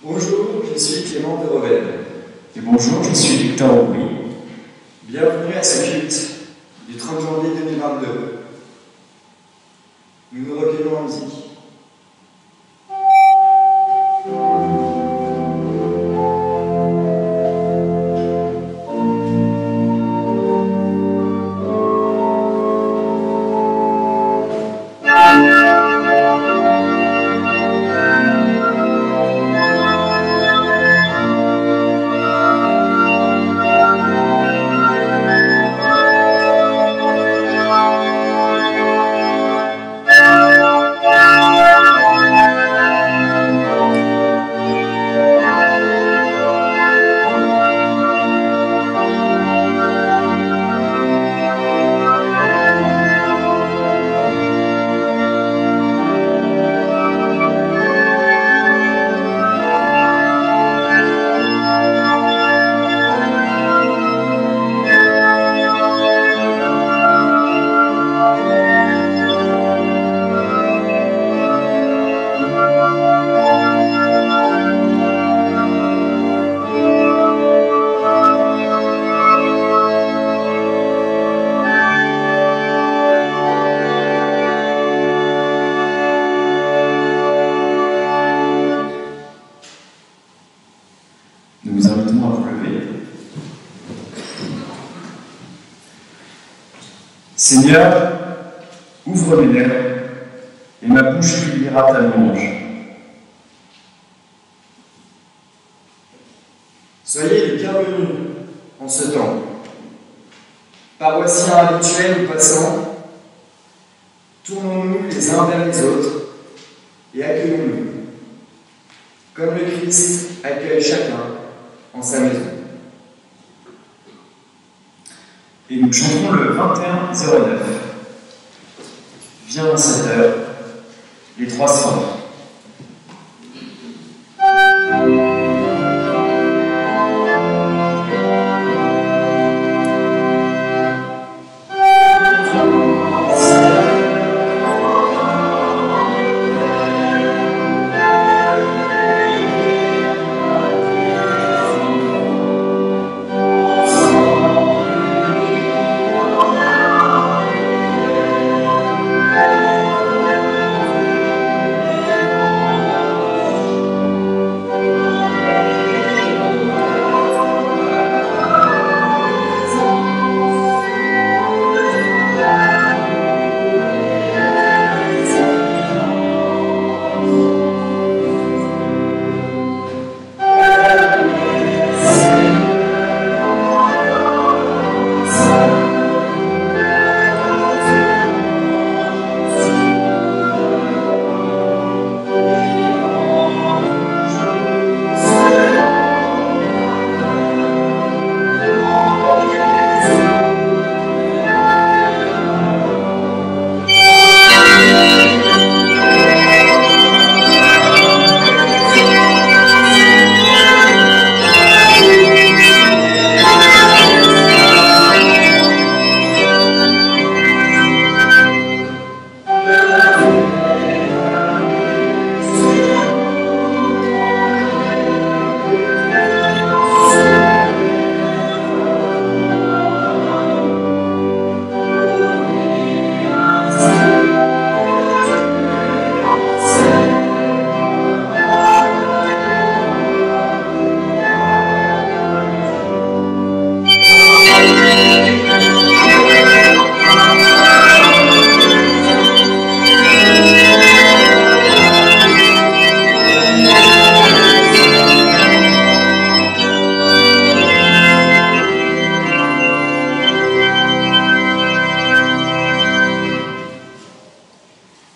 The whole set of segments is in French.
Bonjour, je suis Clément de Rovelle. Et bonjour, je suis Victor Aubry. Bienvenue à ce culte du 30 janvier 2022. Nous nous recueillons en musique. Nous vous invitons à vous lever. Seigneur, ouvre mes lèvres, et ma bouche publiera ta louange. Soyez les bienvenus en ce temps. Paroissiens habituels ou passants, tournons-nous les uns vers les autres et accueillons-nous, comme le Christ accueille chacun en sa maison. Et nous chantons le 2109. Viens à cette heure, les 300.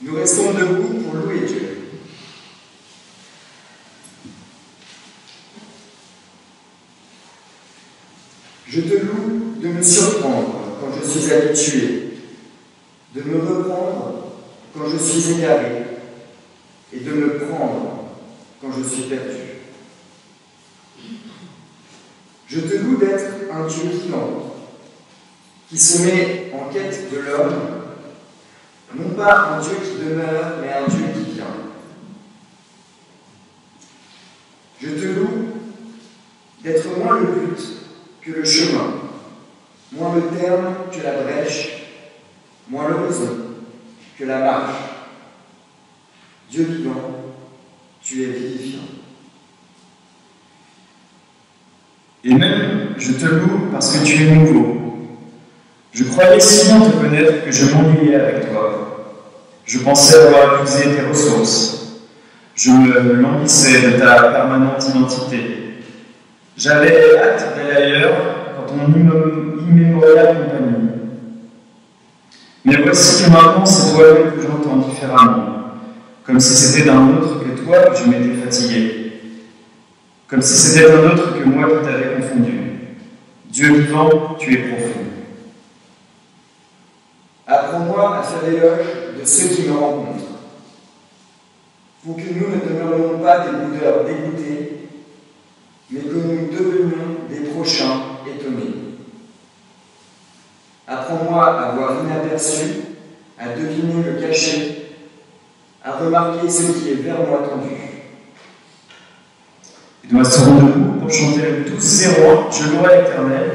Nous restons debout pour louer Dieu. Je te loue de me surprendre quand je suis habitué, de me reprendre quand je suis égaré, et de me prendre quand je suis perdu. Je te loue d'être un Dieu vivant, qui se met en quête de l'homme, non pas un Dieu qui demeure, mais un Dieu qui vient. Je te loue d'être moins le but que le chemin, moins le terme que la brèche, moins l'horizon que la marche. Dieu vivant, tu es vivifiant. Et même, je te loue parce que tu es nouveau. Je croyais si bien te connaître que je m'ennuyais avec toi. Je pensais avoir épuisé tes ressources. Je me languissais de ta permanente identité. J'avais hâte d'aller ailleurs quand ton immémoriale compagnie. Mais voici que maintenant c'est toi-même que j'entends différemment, comme si c'était d'un autre que toi que je m'étais fatigué, comme si c'était un autre que moi qui t'avais confondu. Dieu vivant, tu es profond. Apprends-moi à faire l'éloge de ceux qui me rencontrent, pour que nous ne demeurions pas des boudeurs dégoûtés, mais que nous devenions des prochains étonnés. Apprends-moi à voir inaperçu, à deviner le cachet, à remarquer ce qui est vers moi tendu. Et nous serons debout pour chanter le 12-01, Je louerai l'Éternel,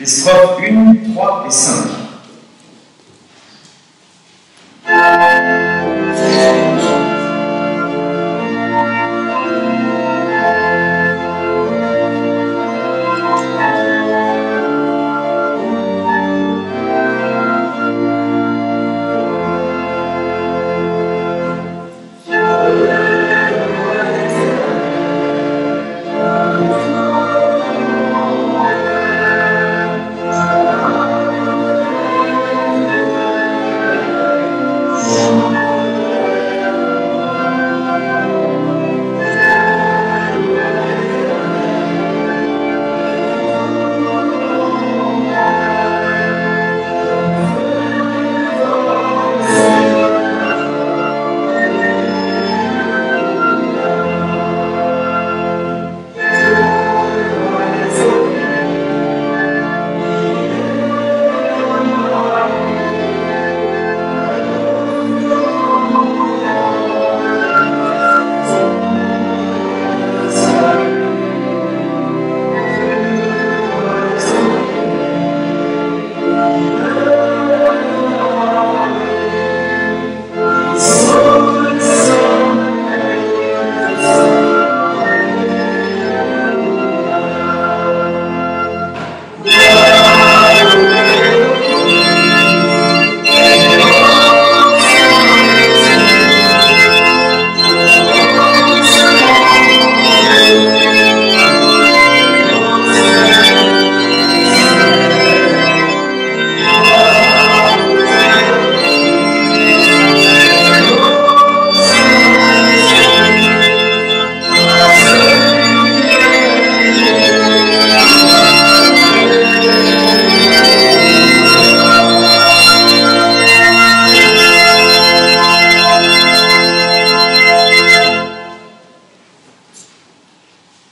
les strophes 1, 3 et 5.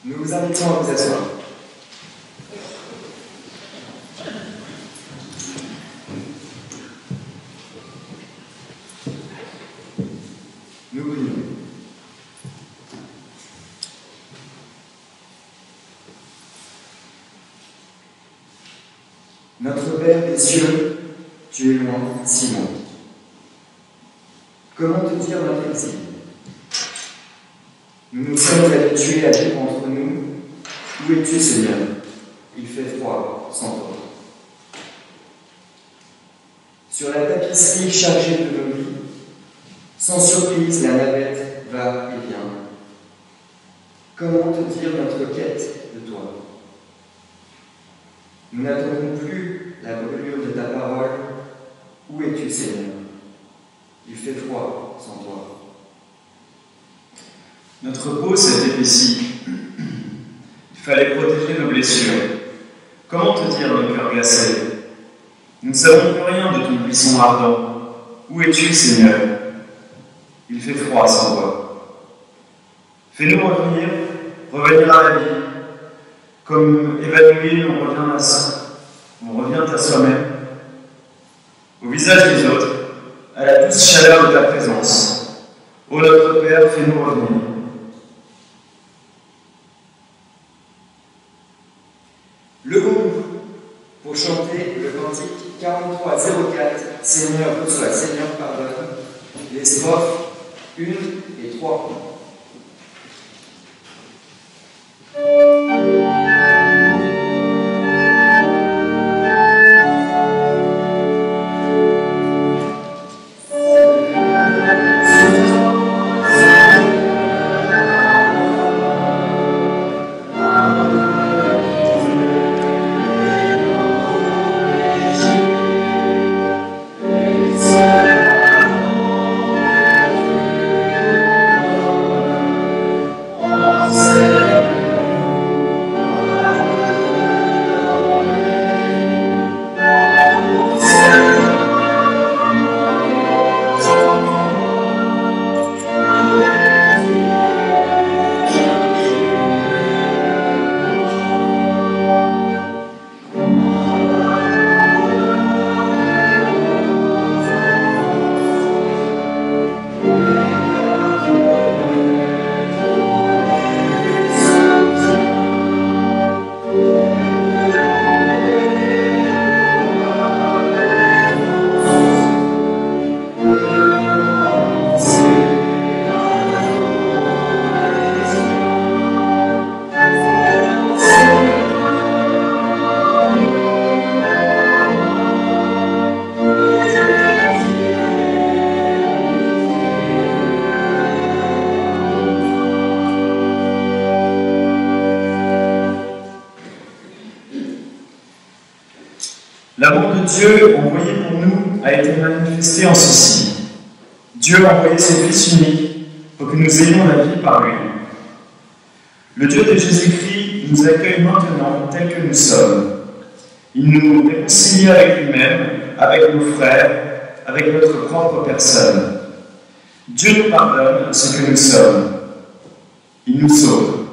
Nous vous invitons à vous asseoir. Nous prions. Notre Père des cieux, tu es loin, si loin. Comment te dire notre exil? Nous nous sommes habitués à vivre entre nous. Où es-tu, Seigneur? Il fait froid sans toi. Sur la tapisserie chargée de nos vies, sans surprise, la navette va et vient. Comment te dire notre quête de toi? Nous n'attendons plus la brûlure de ta parole. Où es-tu, Seigneur? Il fait froid sans toi. Notre peau s'est épaissie. Il fallait protéger nos blessures. Comment te dire nos cœurs glacés? Nous ne savons plus rien de ton buisson ardent. Où es-tu, Seigneur? Il fait froid sans toi. Fais-nous revenir à la vie. Comme évanouis, on revient à soi-même, au visage des autres, à la douce chaleur de ta présence. Ô notre Père, fais-nous revenir. 04, Seigneur reçoit, Seigneur pardonne. Les strophes 1 et 3. L'amour de Dieu envoyé pour nous a été manifesté en ceci. Dieu a envoyé son Fils unique pour que nous ayons la vie par lui. Le Dieu de Jésus-Christ nous accueille maintenant tels que nous sommes. Il nous réconcilie avec lui-même, avec nos frères, avec notre propre personne. Dieu nous pardonne ce que nous sommes. Il nous sauve.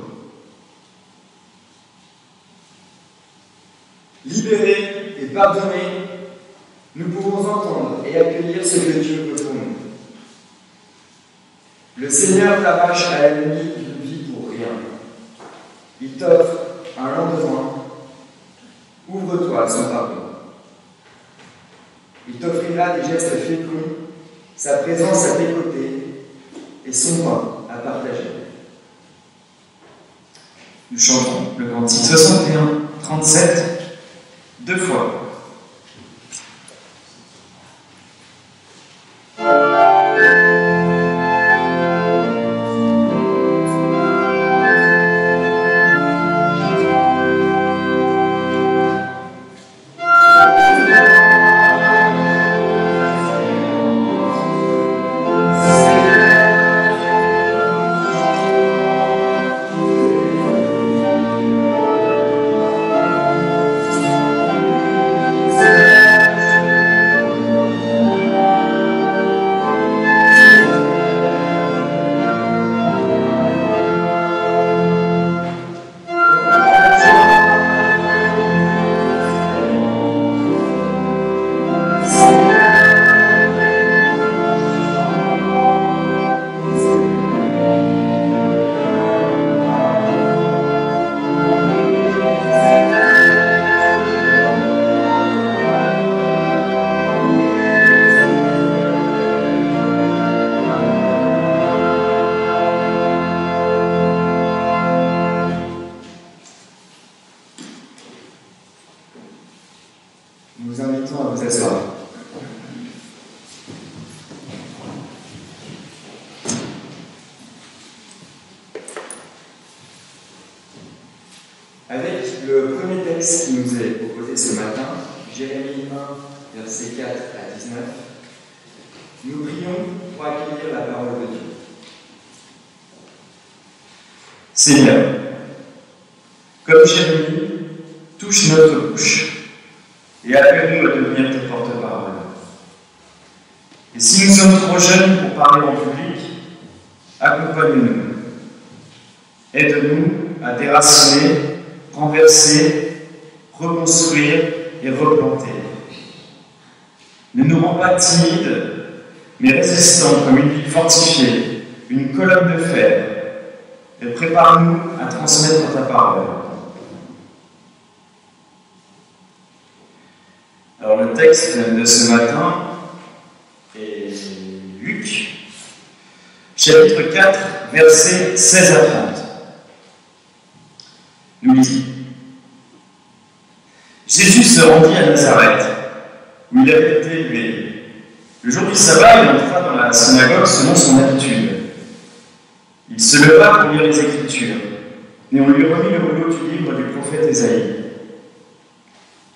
Libérés et pardonnés, nous pouvons entendre et accueillir ce que Dieu veut pour nous. Le Seigneur t'arrache à l'ennemi d'une vie pour rien. Il t'offre un lendemain. Ouvre-toi à son pardon. Il t'offrira des gestes féconds, sa présence à tes côtés et son pain à partager. Nous chantons le cantique 61, 37, 2 fois. Nous vous invitons à vous asseoir. Avec le premier texte qui nous est proposé ce matin, Jérémie 1, versets 4 à 19, nous prions pour accueillir la parole de Dieu. Seigneur, comme Jérémie, touche notre bouche et appelle-nous à devenir tes porte-paroles. Et si nous sommes trop jeunes pour parler en public, accompagne-nous. Aide-nous à déraciner, renverser, reconstruire et replanter. Ne nous rends pas timides, mais résistants comme une ville fortifiée, une colonne de fer, et prépare-nous à transmettre ta parole. Alors le texte de ce matin est Luc, chapitre 4, versets 16 à 30. Nous lisons. Jésus se rendit à Nazareth, où il avait été élevé. Le jour du sabbat, il entra dans la synagogue selon son habitude. Il se leva pour lire les Écritures, et on lui remit le rouleau du livre du prophète Ésaïe.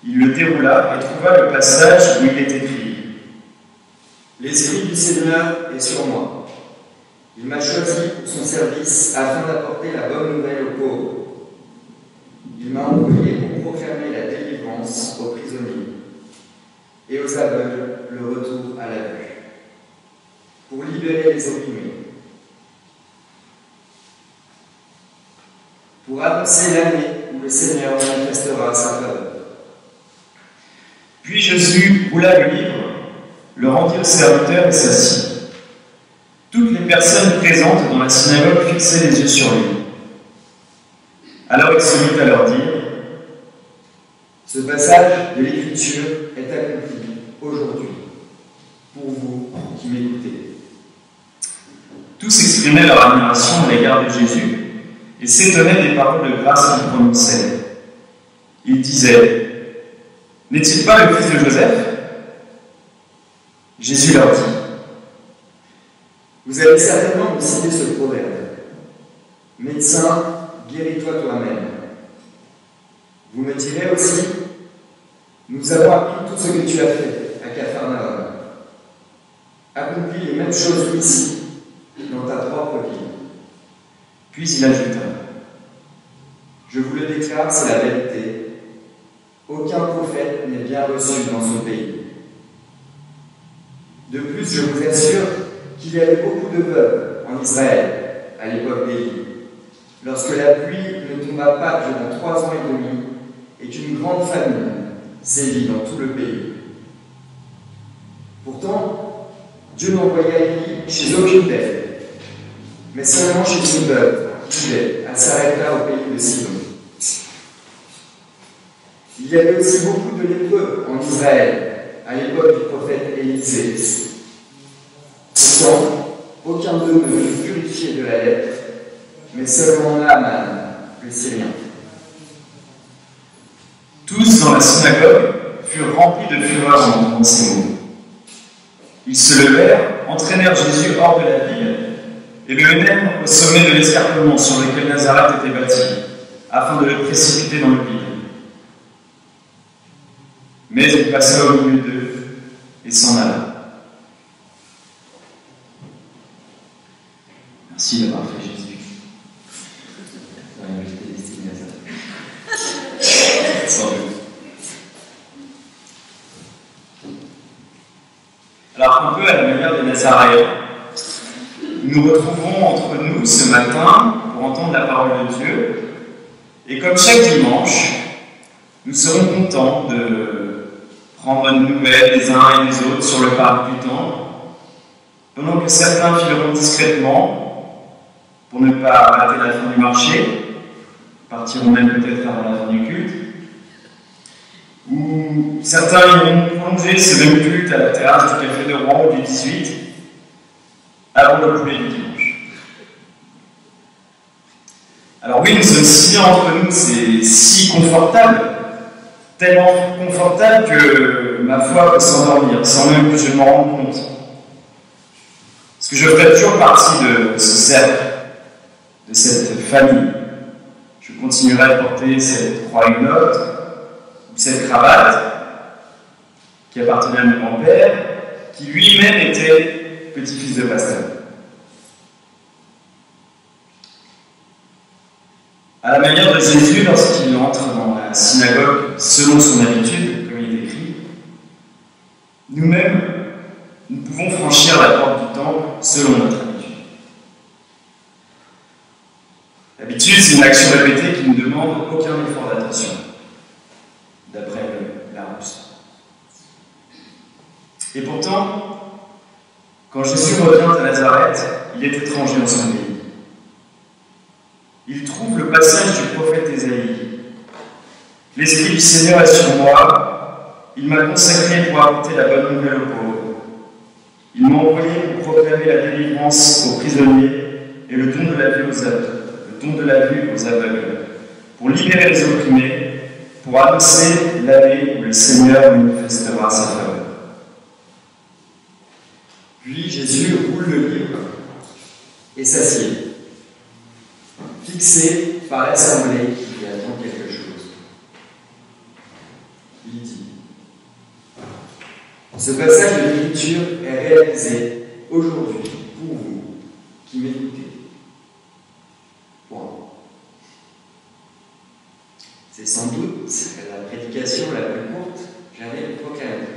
Il le déroula et trouva le passage où il est écrit « L'Esprit du Seigneur est sur moi. Il m'a choisi pour son service afin d'apporter la bonne nouvelle aux pauvres. Il m'a envoyé pour proclamer la délivrance aux prisonniers et aux aveugles le retour à la vue, pour libérer les opprimés, pour annoncer l'année où le Seigneur manifestera sa faveur. » Puis Jésus roula le livre, le rendit au serviteur et s'assit. Toutes les personnes présentes dans la synagogue fixaient les yeux sur lui. Alors il se mit à leur dire « Ce passage de l'Écriture est accompli aujourd'hui, pour vous qui m'écoutez. » Tous exprimaient leur admiration à l'égard de Jésus et s'étonnaient des paroles de grâce qu'il prononçait. Ils disaient « N'est-il pas le fils de Joseph ?» Jésus leur dit « Vous allez certainement me citer ce proverbe. Médecin, guéris-toi toi-même. Vous me direz aussi, nous avons appris tout ce que tu as fait à Capharnaüm. Accomplis les mêmes choses ici, dans ta propre ville. » Puis il ajouta, « Je vous le déclare, c'est la vérité. Aucun prophète n'est bien reçu dans son pays. De plus, je vous assure qu'il y avait beaucoup de veuves en Israël à l'époque d'Élie, lorsque la pluie ne tomba pas durant 3 ans et demi et qu'une grande famine sévit dans tout le pays. Pourtant, Dieu n'envoya Élie chez aucune d'elles, mais seulement chez une veuve qui vivait à Sarepta au pays de Sidon. Il y avait aussi beaucoup de lépreux en Israël à l'époque du prophète Élisée. Pourtant, aucun d'eux ne fut purifié de la lèpre, mais seulement Naaman, le Syrien. Tous dans la synagogue furent remplis de fureur en entendant ces mots. Ils se levèrent, entraînèrent Jésus hors de la ville et le menèrent au sommet de l'escarpement sur lequel Nazareth était bâti, afin de le précipiter dans le vide. Mais il passa au milieu d'eux et s'en alla. Merci d'avoir fait Jésus. Sans doute. Alors, un peu à la manière des Nazaréens, nous nous retrouvons entre nous ce matin pour entendre la parole de Dieu. Et comme chaque dimanche, nous serons contents de prendre une nouvelle des uns et des autres sur le parc du temps, pendant que certains fileront discrètement pour ne pas rater la fin du marché, partiront même peut-être avant la fin du culte, ou certains iront prolonger ce même culte à la terrasse du Café de Rouen du 18, avant le couler du dimanche. Alors oui, nous sommes si entre nous, c'est si confortable, tellement confortable que ma foi peut s'endormir, sans même que je m'en rende compte. Parce que je ferai toujours partie de ce cercle, de cette famille. Je continuerai à porter cette croix hugonote, ou cette cravate, qui appartenait à mon grand-père, qui lui-même était petit-fils de pasteur. À la manière de Jésus, lorsqu'il entre dans la synagogue selon son habitude, comme il est écrit, nous-mêmes, nous pouvons franchir la porte du temple selon notre habitude. L'habitude, c'est une action répétée qui ne demande aucun effort d'attention, d'après Larousse. Et pourtant, quand Jésus revient à Nazareth, il est étranger en son pays. Il trouve le passage du prophète Ésaïe. L'Esprit du Seigneur est sur moi, il m'a consacré pour apporter la bonne nouvelle aux pauvres. Il m'a envoyé pour proclamer la délivrance aux prisonniers et le don de la vue aux aveugles, pour libérer les opprimés, pour annoncer l'année où le Seigneur manifestera sa faveur. Puis Jésus roule le livre et s'assied, fixé par l'assemblée qui attend quelque chose. Il dit: ce passage de l'Écriture est réalisé aujourd'hui pour vous qui m'écoutez. Point. C'est sans doute la prédication la plus courte jamais proclamée.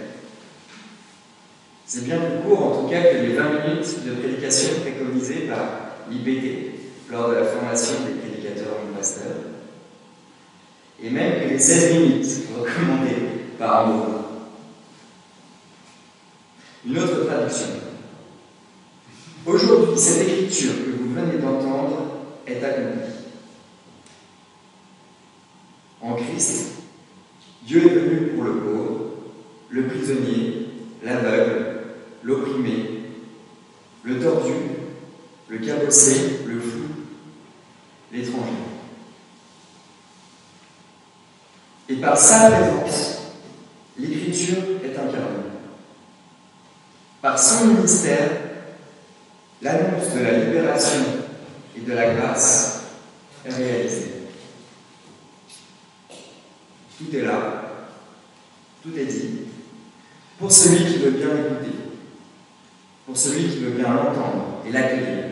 C'est bien plus court en tout cas que les 20 minutes de prédication préconisées par l'IBD lors de la formation des prédicateurs du pasteur, et même que les 16 minutes recommandées par Ambrose. Une autre traduction. Aujourd'hui, cette écriture que vous venez d'entendre est accomplie. En Christ, Dieu est venu pour le pauvre, le prisonnier, l'aveugle, l'opprimé, le tordu, le cabossé, le fou, l'étranger. Et par sa présence, l'Écriture est incarnée. Par son ministère, l'annonce de la libération et de la grâce est réalisée. Tout est là, tout est dit, pour celui qui veut bien écouter, pour celui qui veut bien l'entendre et l'accueillir.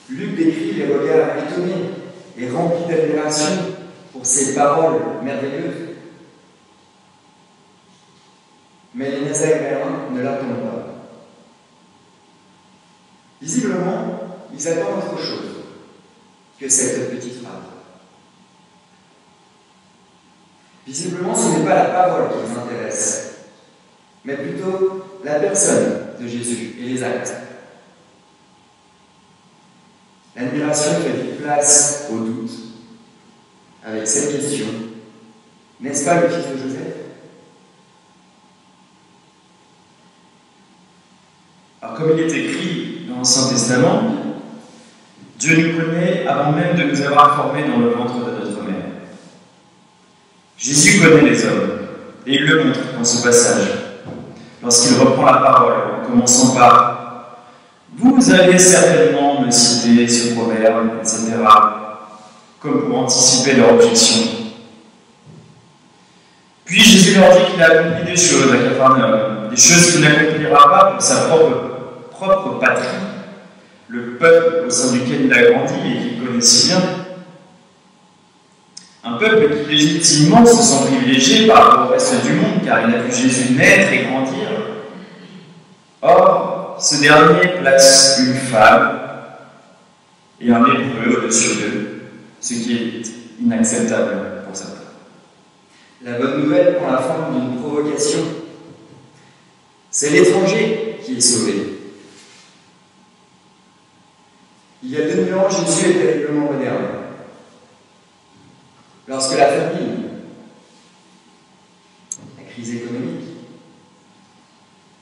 Luc décrit les regards étonnés et remplis d'admiration pour ces paroles merveilleuses. Mais les Nazaréens ne l'attendent pas. Visiblement, ils attendent autre chose que cette petite phrase. Visiblement, ce n'est pas la parole qui les intéresse, mais plutôt la personne de Jésus et les actes. L'admiration fait place au doute avec cette question: n'est-ce pas le fils de Joseph? Alors, comme il est écrit dans l'Ancien Testament, Dieu nous connaît avant même de nous avoir formés dans le ventre de notre mère. Jésus connaît les hommes, et il le montre dans ce passage, lorsqu'il reprend la parole, en commençant par « Vous allez certainement me citer ce proverbe, etc. », comme pour anticiper leur objection. Puis Jésus leur dit qu'il a accompli des choses à Capharnaüm, des choses qu'il n'accomplira pas pour sa propre patrie, le peuple au sein duquel il a grandi et qu'il connaît si bien. Un peuple qui légitimement se sent privilégié par rapport au reste du monde, car il a vu Jésus naître et grandir. Or, ce dernier place une femme et un hébreu au-dessus d'eux, ce qui est inacceptable pour certains. La bonne nouvelle prend la forme d'une provocation. C'est l'étranger qui est sauvé. Il y a 2000 ans, Jésus est terriblement moderne. Lorsque la famine, la crise économique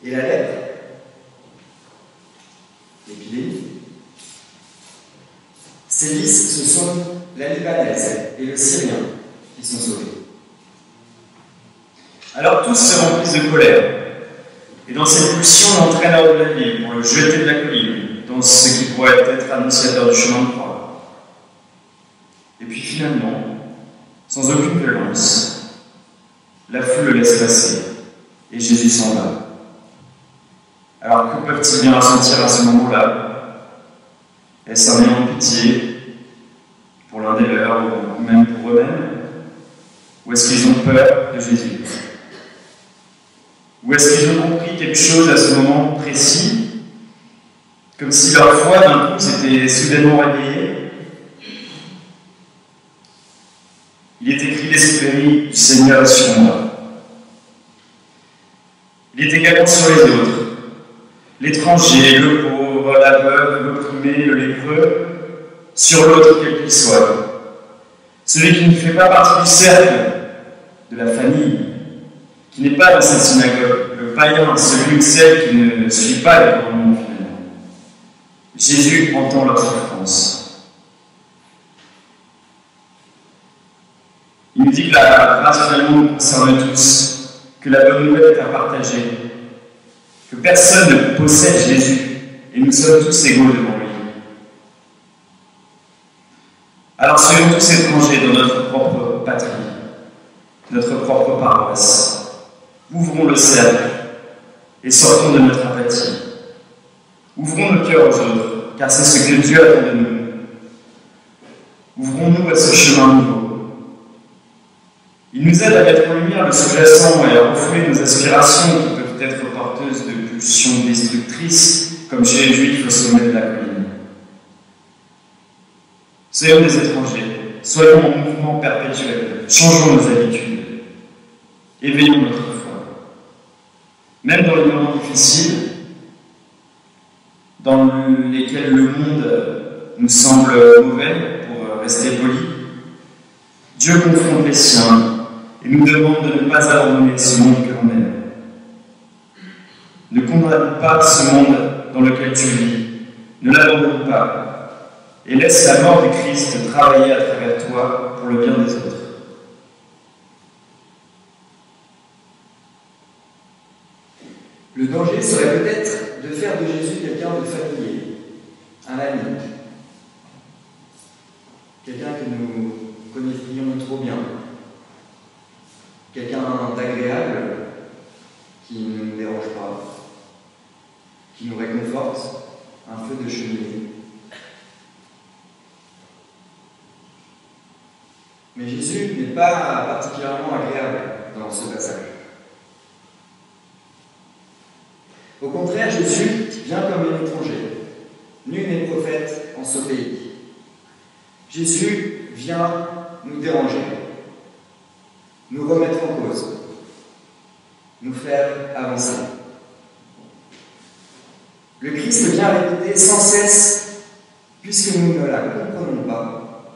et la lèpre, l'épidémie, sévissent, ce sont la Libanaise et le Syrien qui sont sauvés. Alors tous se remplissent de colère, et dans cette pulsion, l'entraîneur de la ville pour le jeter de la colline, dans ce qui pourrait être annonciateur du chemin de croix. Et puis finalement, sans aucune violence, la foule le laisse passer, et Jésus s'en va. Alors que peuvent-ils bien ressentir à ce moment-là? Est-ce un élan de pitié pour l'un des leurs, ou même pour eux-mêmes? Ou est-ce qu'ils ont peur de Jésus? Ou est-ce qu'ils ont compris quelque chose à ce moment précis, comme si leur foi d'un coup s'était soudainement réveillée? Il est écrit: l'Esprit du Seigneur est sur moi. Il est également sur les autres, l'étranger, le pauvre, l'aveugle, l'opprimé, le lépreux, sur l'autre quel qu'il soit. celui qui ne fait pas partie du cercle de la famille, qui n'est pas dans sa synagogue, le païen, celui ou celle qui ne suit pas le commandement finalement. Jésus entend leur souffrance. Il nous dit que la grâce finalement nous concerne tous, que la bonne nouvelle est à partager, que personne ne possède Jésus et nous sommes tous égaux devant lui. Alors soyons tous étrangers dans notre propre patrie, notre propre paroisse. Ouvrons le cercle et sortons de notre apathie. Ouvrons nos cœurs aux autres, car c'est ce que Dieu attend de nous. Ouvrons-nous à ce chemin nouveau. Il nous aide à mettre en lumière le sous-jacent et à refouler nos aspirations qui peuvent être porteuses de pulsions destructrices, comme chez les Juifs au sommet de la colline. Soyons des étrangers, soyons en mouvement perpétuel, changeons nos habitudes, éveillons notre foi. Même dans les moments difficiles, dans lesquels le monde nous semble mauvais, pour rester poli, Dieu confronte les siens et nous demande de ne pas abandonner ce monde que l'on aime. Ne condamne pas ce monde dans lequel tu vis, ne l'abandonne pas, et laisse la mort du Christ travailler à travers toi pour le bien des autres. Le danger serait peut-être de faire de Jésus quelqu'un de familier, un ami, quelqu'un que nous connaîtrions trop bien, quelqu'un d'agréable qui ne nous dérange pas, qui nous réconforte, un feu de cheminée. Mais Jésus n'est pas particulièrement agréable dans ce passage. Au contraire, Jésus vient comme un étranger. Nul n'est prophète en ce pays. Jésus vient nous déranger, nous remettre en cause, nous faire avancer. Le Christ vient répéter sans cesse, puisque nous ne la comprenons pas,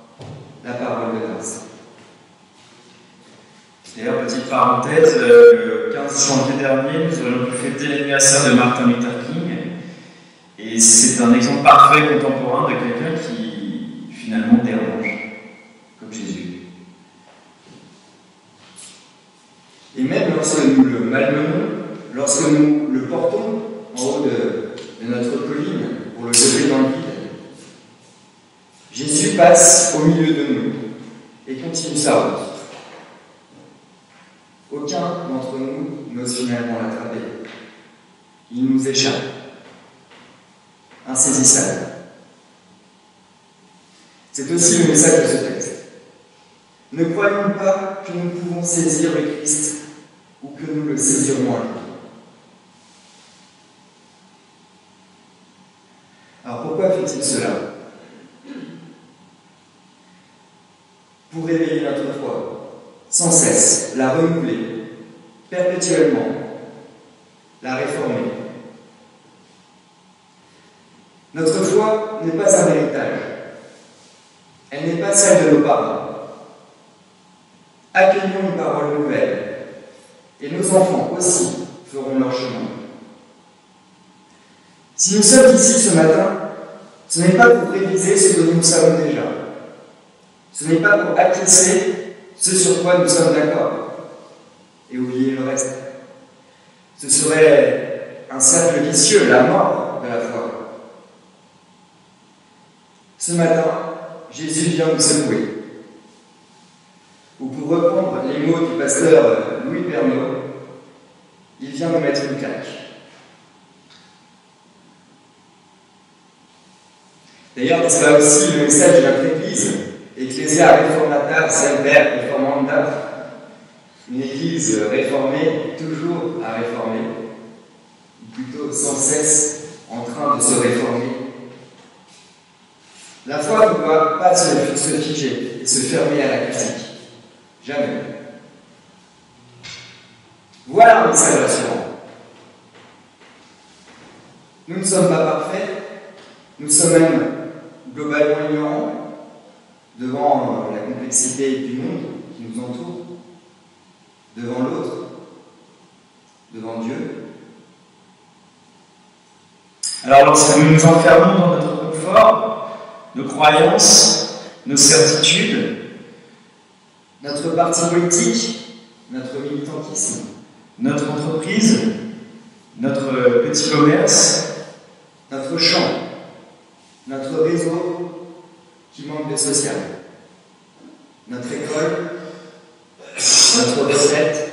la parole de grâce. D'ailleurs, petite parenthèse, le 15 janvier dernier, nous aurions pu fêter l'anniversaire de Martin Luther King, et c'est un exemple parfait contemporain de quelqu'un qui finalement dérange, comme Jésus. Et même lorsque nous le malmenons, lorsque nous le portons en haut de notre colline pour le lever dans le vide, Jésus passe au milieu de nous et continue sa route. Aucun d'entre nous n'ose finalement l'attraper. Il nous échappe, insaisissable. C'est aussi le message de ce texte. Ne croyons pas que nous pouvons saisir le Christ ou que nous le saisirons un jour. Alors pourquoi fait-il cela? Pour réveiller notre foi, sans cesse, la renouveler, perpétuellement, la réformer. Notre foi n'est pas un héritage. Elle n'est pas celle de nos parents. Accueillons une parole nouvelle, et nos enfants aussi feront leur chemin. Si nous sommes ici ce matin, ce n'est pas pour réviser ce que nous savons déjà. Ce n'est pas pour acquiescer ce sur quoi nous sommes d'accord et oublier le reste. Ce serait un cercle vicieux, la mort de la foi. Ce matin, Jésus vient nous secouer. Ou pour reprendre les mots du pasteur Louis Pernaut, il vient nous mettre une claque. D'ailleurs, c'est là aussi le message de notre Église, Ecclesia Reformata Semper Reformanda, une Église réformée, toujours à réformer, ou plutôt sans cesse en train de se réformer. La foi ne doit pas se figer et se fermer à la critique. Jamais. Voilà un message rassurant. Nous ne sommes pas parfaits, nous sommes même globalement ignorants devant la complexité complexité du monde qui nous entoure, devant l'autre, devant Dieu. Alors lorsque nous nous enfermons dans notre confort, nos croyances, nos certitudes, notre parti politique, notre militantisme, notre entreprise, notre petit commerce, notre champ, notre réseau qui manque de social, notre école, notre retraite.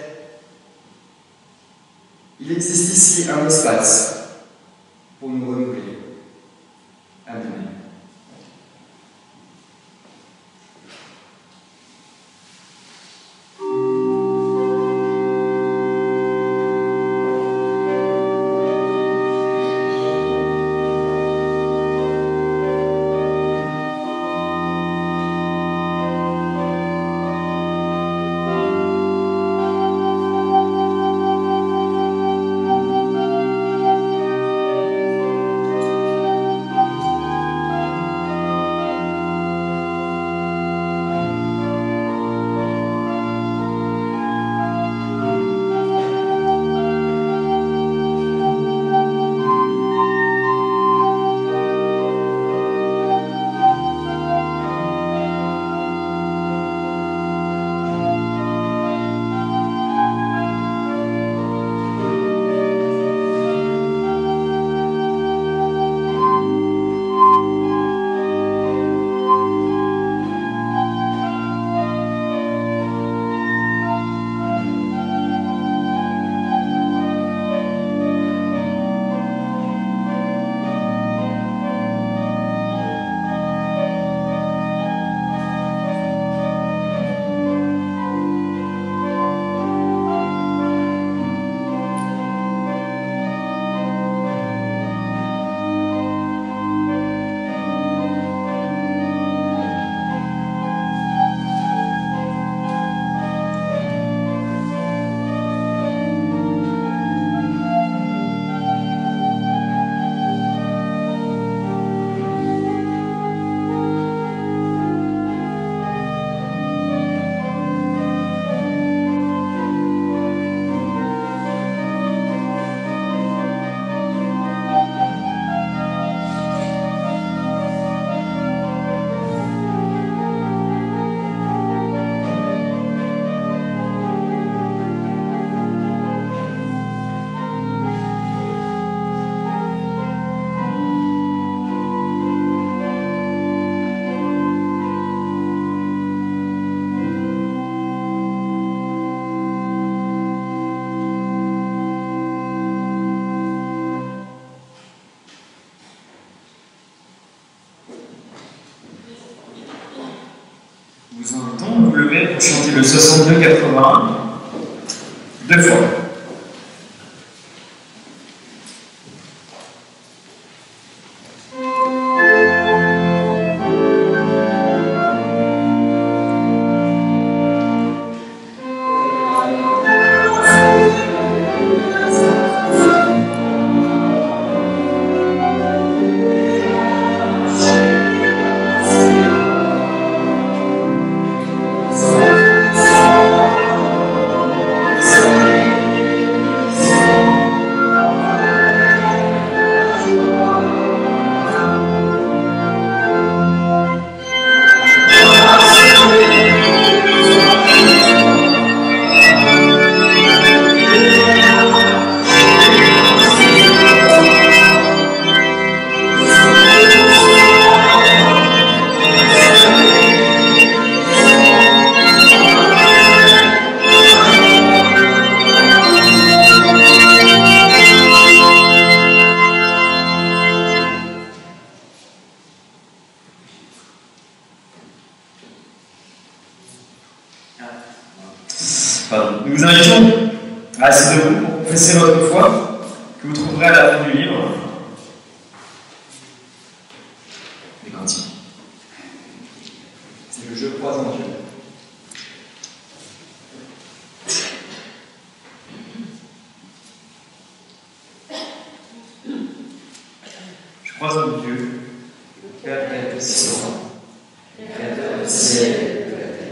Il existe ici un espace pour nous renouveler. Amen. Vous invitons à vous lever pour chanter le 62-81 deux fois. Nous vous invitons à assis debout pour confesser votre foi, que vous trouverez à la fin du livre. Les cantiques. C'est le je crois en Dieu. Je crois en Dieu, Père des cieux, Créateur du ciel et de la terre.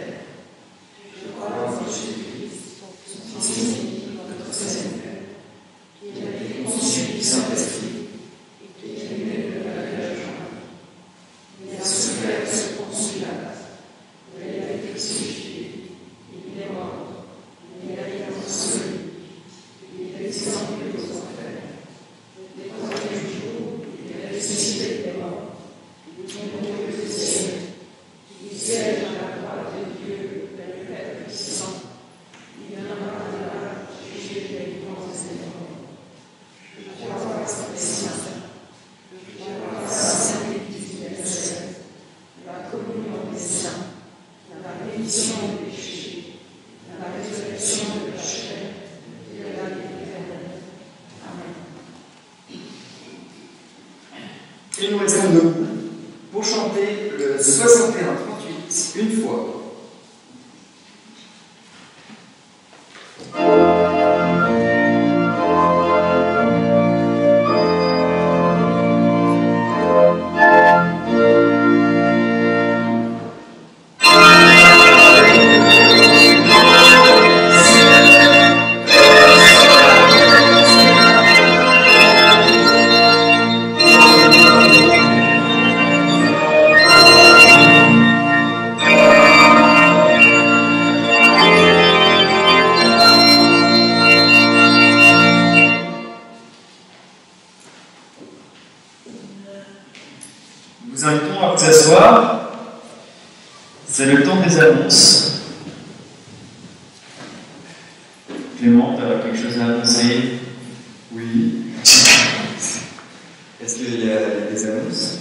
Et nous restons debout pour chanter le 61-38 une fois. Nous vous invitons à vous asseoir. C'est le temps des annonces. Clément, tu as quelque chose à annoncer? Oui. Est-ce qu'il y a des annonces?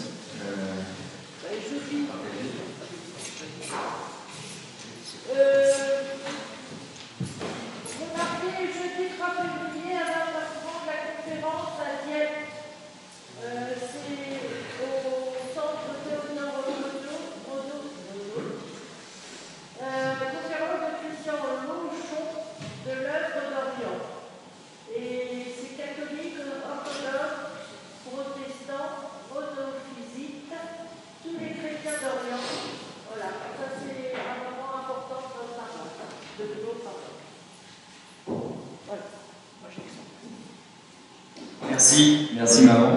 Remarquez, jeudi 3 février à 20h30, la conférence à Dieppe. C'est au centre Théodore Renaud. Conférence de Christian Longchon de l'œuvre d'Orient. Et c'est catholique, orthodoxe, protestant, monophysite, tous les chrétiens d'Orient. Voilà, ça c'est un moment important dans le paroisse, de nos paroles. Voilà, moi j'ai ça. Merci maman.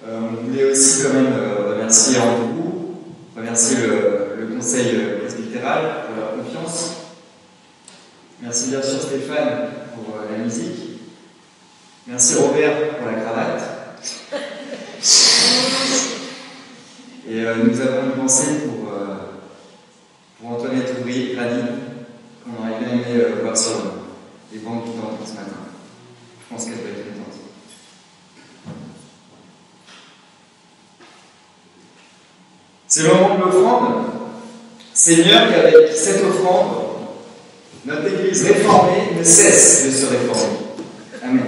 On voulait aussi quand même remercier Andrew, remercier le conseil presbytéral pour leur confiance. Merci bien sûr Stéphane pour la musique. Merci Robert pour la cravate. Et nous avons une pensée pour Antoinette Ouvrier-Gradine, qu'on aurait bien aimé voir sur les bancs qui tentent ce matin. Je pense qu'elle va être contente. C'est le moment de l'offrande. Seigneur, qu'avec cette offrande, notre Église réformée ne cesse de se réformer. Amen.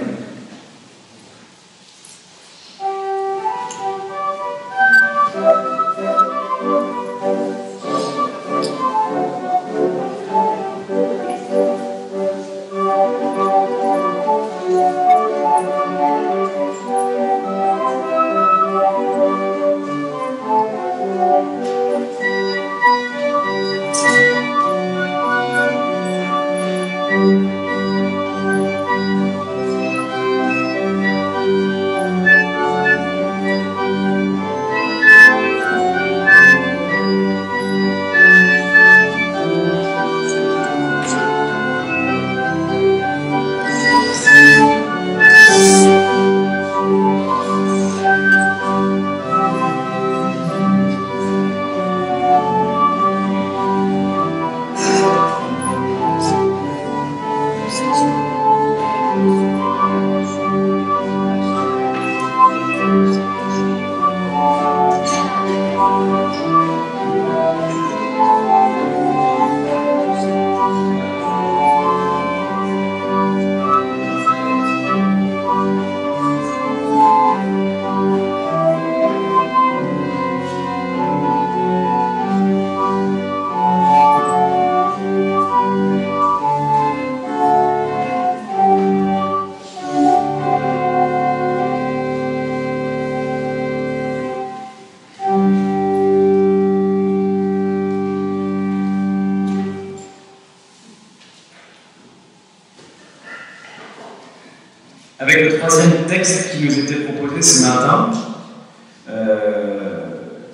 Avec le troisième texte qui nous était proposé ce matin,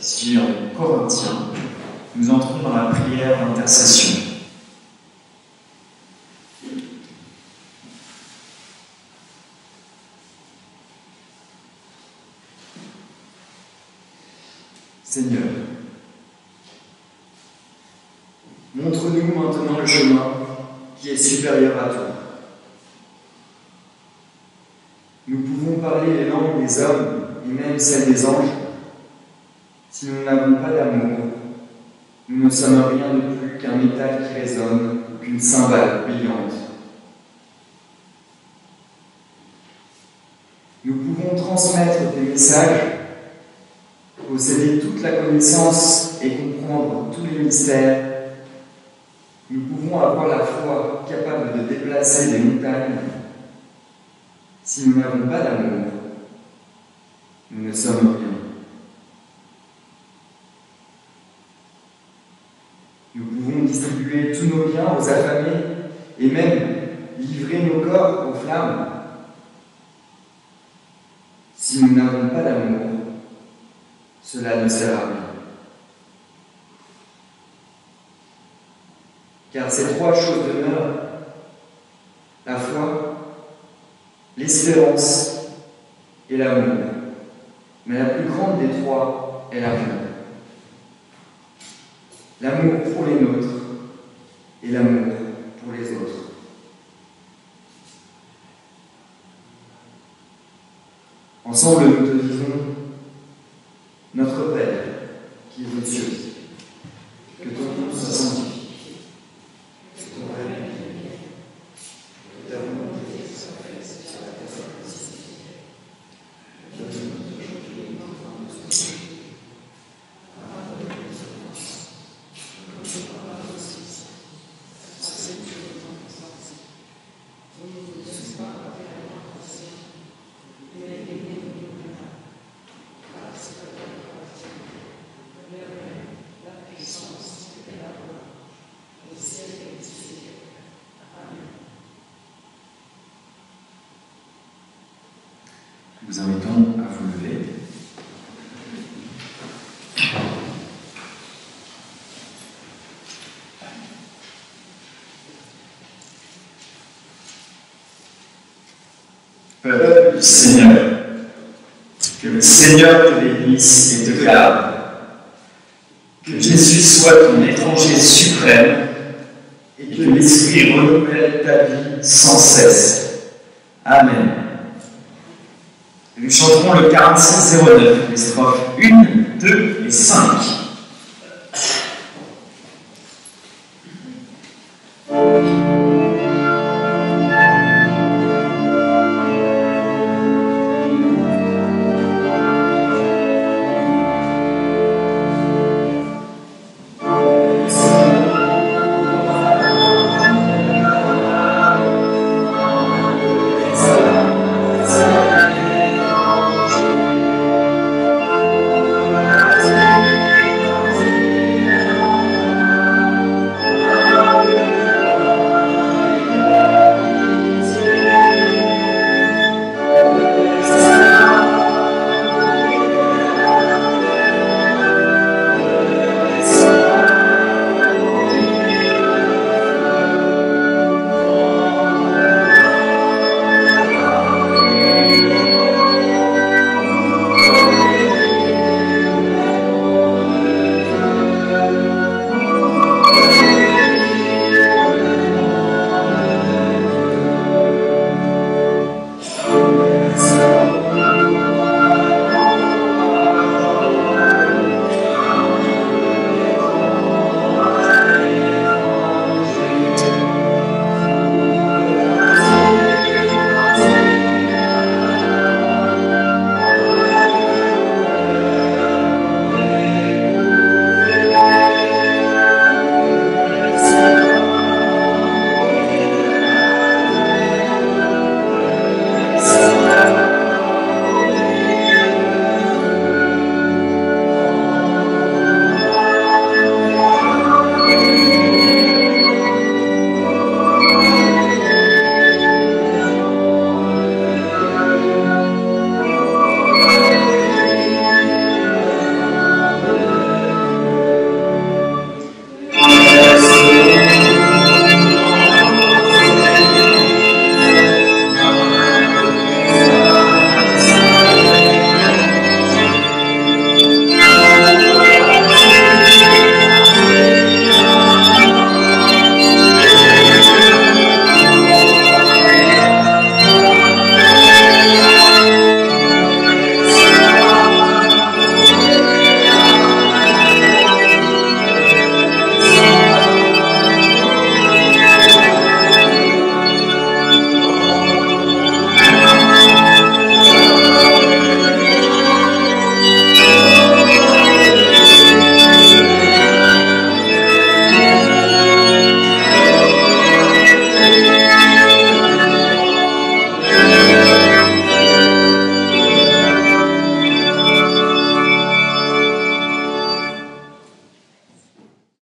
ici en Corinthiens, nous entrons dans la prière d'intercession. Seigneur, montre-nous maintenant le chemin qui est supérieur à toi. Nous pouvons parler les langues des hommes et même celles des anges. Si nous n'avons pas d'amour, nous ne sommes rien de plus qu'un métal qui résonne ou qu'une cymbale brillante. Nous pouvons pouvons transmettre tes messages, posséder toute la connaissance et comprendre tous les mystères. Nous pouvons avoir la foi capable de déplacer des montagnes. Si nous n'avons pas d'amour, nous ne sommes rien. Nous pouvons distribuer tous nos biens aux affamés et même livrer nos corps aux flammes. Si nous n'avons pas d'amour, cela ne sert à rien. Car ces trois choses demeurent: la foi, l'espérance et l'amour. Mais la plus grande des trois est l'amour. L'amour pour les nôtres et l'amour pour les autres. Ensemble, nous te disons: Notre Père, qui es aux cieux, que ton nom soit sanctifié, que ton règne vienne, que ta volonté soit faite sur la terre comme ici. Donne-nous aujourd'hui notre pain de ce jour. Pardonne-nous nos offenses, comme nous pardonnons aussi à ceux qui nous ont offensés. Ne nous laisse pas avec la tentation, mais aidez-nous du mal, car c'est à toi qu'appartient le règne, la puissance et la gloire, au siècle et au siècle. Amen. Nous vous invitons à vous lever. Peuple du Seigneur, que le Seigneur te bénisse et te garde, que Jésus soit ton étranger suprême et que l'Esprit renouvelle ta vie sans cesse. Amen. Nous chanterons le 4609, les strophes 1, 2 et 5.